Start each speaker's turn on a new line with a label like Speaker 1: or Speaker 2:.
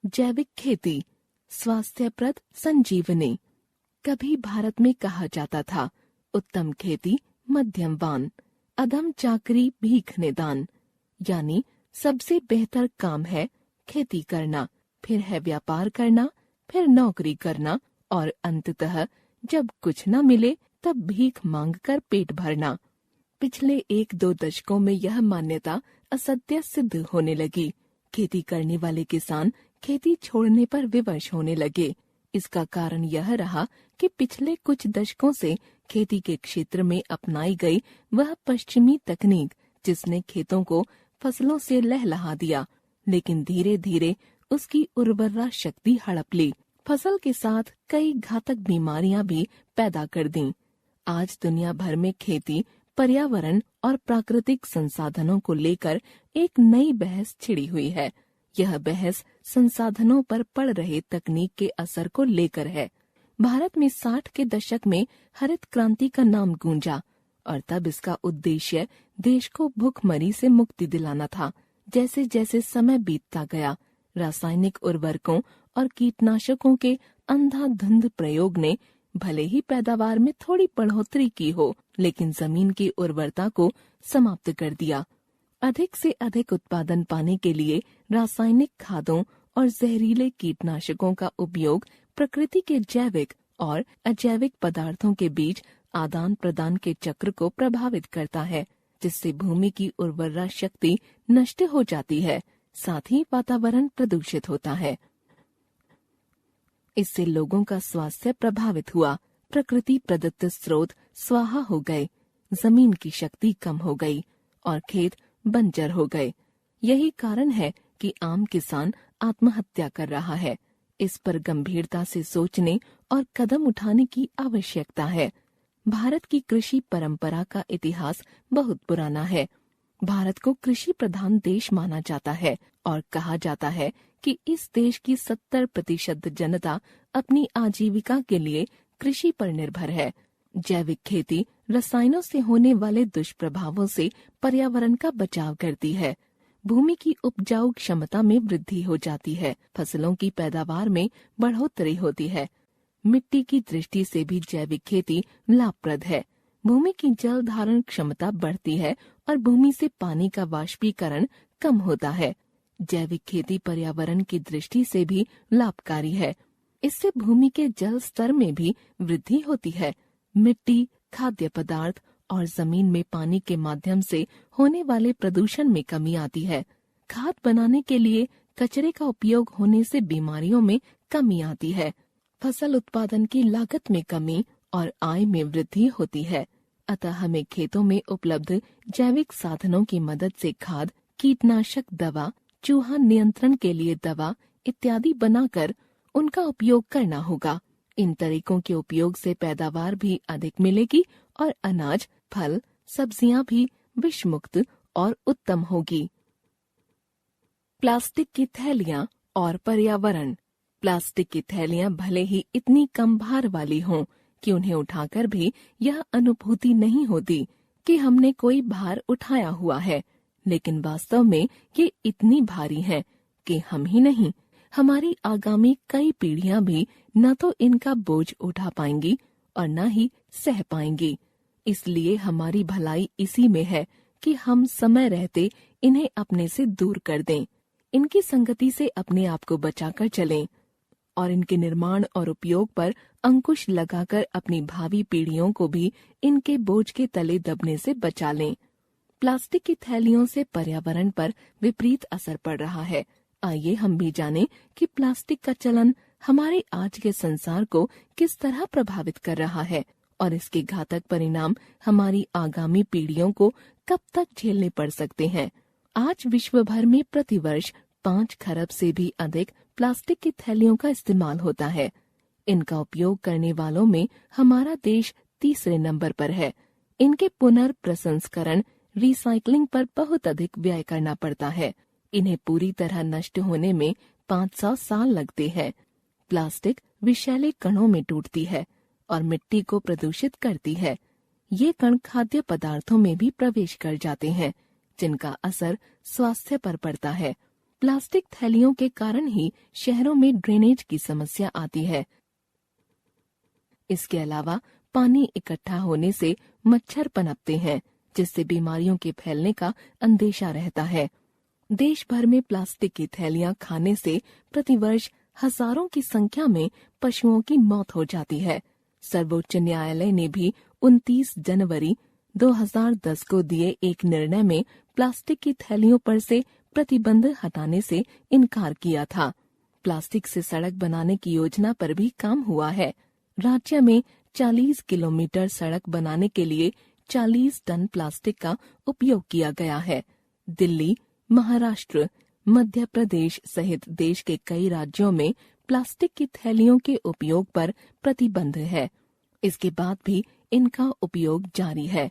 Speaker 1: जैविक खेती स्वास्थ्यप्रद संजीवनी। कभी भारत में कहा जाता था, उत्तम खेती मध्यम वान, अधम चाकरी भीख निदान। यानी सबसे बेहतर काम है खेती करना, फिर है व्यापार करना, फिर नौकरी करना और अंततः जब कुछ न मिले तब भीख मांगकर पेट भरना। पिछले 1-2 दशकों में यह मान्यता असत्य सिद्ध होने लगी। खेती करने वाले किसान खेती छोड़ने पर विवश होने लगे। इसका कारण यह रहा कि पिछले कुछ दशकों से खेती के क्षेत्र में अपनाई गई वह पश्चिमी तकनीक, जिसने खेतों को फसलों से लहलहा दिया, लेकिन धीरे धीरे उसकी उर्वरा शक्ति हड़प ली। फसल के साथ कई घातक बीमारियां भी पैदा कर दी। आज दुनिया भर में खेती, पर्यावरण और प्राकृतिक संसाधनों को लेकर एक नई बहस छिड़ी हुई है। यह बहस संसाधनों पर पड़ रहे तकनीक के असर को लेकर है। भारत में 60 के दशक में हरित क्रांति का नाम गूंजा और तब इसका उद्देश्य देश को भूखमरी से मुक्ति दिलाना था। जैसे जैसे समय बीतता गया, रासायनिक उर्वरकों और कीटनाशकों के अंधाधुंध प्रयोग ने भले ही पैदावार में थोड़ी बढ़ोतरी की हो, लेकिन जमीन की उर्वरता को समाप्त कर दिया। अधिक से अधिक उत्पादन पाने के लिए रासायनिक खादों और जहरीले कीटनाशकों का उपयोग प्रकृति के जैविक और अजैविक पदार्थों के बीच आदान प्रदान के चक्र को प्रभावित करता है, जिससे भूमि की उर्वरा शक्ति नष्ट हो जाती है, साथ ही वातावरण प्रदूषित होता है। इससे लोगों का स्वास्थ्य प्रभावित हुआ, प्रकृति प्रदत्त स्रोत स्वाहा हो गए, जमीन की शक्ति कम हो गई और खेत बंजर हो गए। यही कारण है कि आम किसान आत्महत्या कर रहा है। इस पर गंभीरता से सोचने और कदम उठाने की आवश्यकता है। भारत की कृषि परंपरा का इतिहास बहुत पुराना है। भारत को कृषि प्रधान देश माना जाता है और कहा जाता है कि इस देश की 70% जनता अपनी आजीविका के लिए कृषि पर निर्भर है। जैविक खेती रसायनों से होने वाले दुष्प्रभावों से पर्यावरण का बचाव करती है। भूमि की उपजाऊ क्षमता में वृद्धि हो जाती है, फसलों की पैदावार में बढ़ोतरी होती है। मिट्टी की दृष्टि से भी जैविक खेती लाभप्रद है। भूमि की जल धारण क्षमता बढ़ती है और भूमि से पानी का वाष्पीकरण कम होता है। जैविक खेती पर्यावरण की दृष्टि से भी लाभकारी है। इससे भूमि के जल स्तर में भी वृद्धि होती है। मिट्टी, खाद्य पदार्थ और जमीन में पानी के माध्यम से होने वाले प्रदूषण में कमी आती है। खाद बनाने के लिए कचरे का उपयोग होने से बीमारियों में कमी आती है। फसल उत्पादन की लागत में कमी और आय में वृद्धि होती है। अतः हमें खेतों में उपलब्ध जैविक साधनों की मदद से खाद, कीटनाशक दवा, चूहा नियंत्रण के लिए दवा इत्यादि बनाकर उनका उपयोग करना होगा। इन तरीकों के उपयोग से पैदावार भी अधिक मिलेगी और अनाज, फल, सब्जियां भी विष मुक्त और उत्तम होगी। प्लास्टिक की थैलियां और पर्यावरण। प्लास्टिक की थैलियां भले ही इतनी कम भार वाली हों कि उन्हें उठाकर भी यह अनुभूति नहीं होती कि हमने कोई भार उठाया हुआ है, लेकिन वास्तव में ये इतनी भारी हैं कि हम ही नहीं, हमारी आगामी कई पीढ़ियां भी न तो इनका बोझ उठा पाएंगी और न ही सह पाएंगी। इसलिए हमारी भलाई इसी में है कि हम समय रहते इन्हें अपने से दूर कर दें, इनकी संगति से अपने आप को बचाकर चलें और इनके निर्माण और उपयोग पर अंकुश लगाकर अपनी भावी पीढ़ियों को भी इनके बोझ के तले दबने से बचा लें। प्लास्टिक की थैलियों से पर्यावरण पर विपरीत असर पड़ रहा है। आइए हम भी जानें कि प्लास्टिक का चलन हमारे आज के संसार को किस तरह प्रभावित कर रहा है और इसके घातक परिणाम हमारी आगामी पीढ़ियों को कब तक झेलने पड़ सकते हैं। आज विश्व भर में प्रतिवर्ष 5 खरब से भी अधिक प्लास्टिक की थैलियों का इस्तेमाल होता है। इनका उपयोग करने वालों में हमारा देश तीसरे नंबर पर है। इनके पुनर्प्रसंस्करण, रिसाइकलिंग पर बहुत अधिक व्यय करना पड़ता है। इन्हें पूरी तरह नष्ट होने में 500 साल लगते हैं। प्लास्टिक विषैले कणों में टूटती है और मिट्टी को प्रदूषित करती है। ये कण खाद्य पदार्थों में भी प्रवेश कर जाते हैं, जिनका असर स्वास्थ्य पर पड़ता है। प्लास्टिक थैलियों के कारण ही शहरों में ड्रेनेज की समस्या आती है। इसके अलावा पानी इकट्ठा होने से मच्छर पनपते हैं, जिससे बीमारियों के फैलने का अंदेशा रहता है। देश भर में प्लास्टिक की थैलियां खाने से प्रतिवर्ष हजारों की संख्या में पशुओं की मौत हो जाती है। सर्वोच्च न्यायालय ने भी 29 जनवरी 2010 को दिए एक निर्णय में प्लास्टिक की थैलियों पर से प्रतिबंध हटाने से इनकार किया था। प्लास्टिक से सड़क बनाने की योजना पर भी काम हुआ है। राज्य में 40 किलोमीटर सड़क बनाने के लिए 40 टन प्लास्टिक का उपयोग किया गया है। दिल्ली, महाराष्ट्र, मध्य प्रदेश सहित देश के कई राज्यों में प्लास्टिक की थैलियों के उपयोग पर प्रतिबंध है। इसके बाद भी इनका उपयोग जारी है।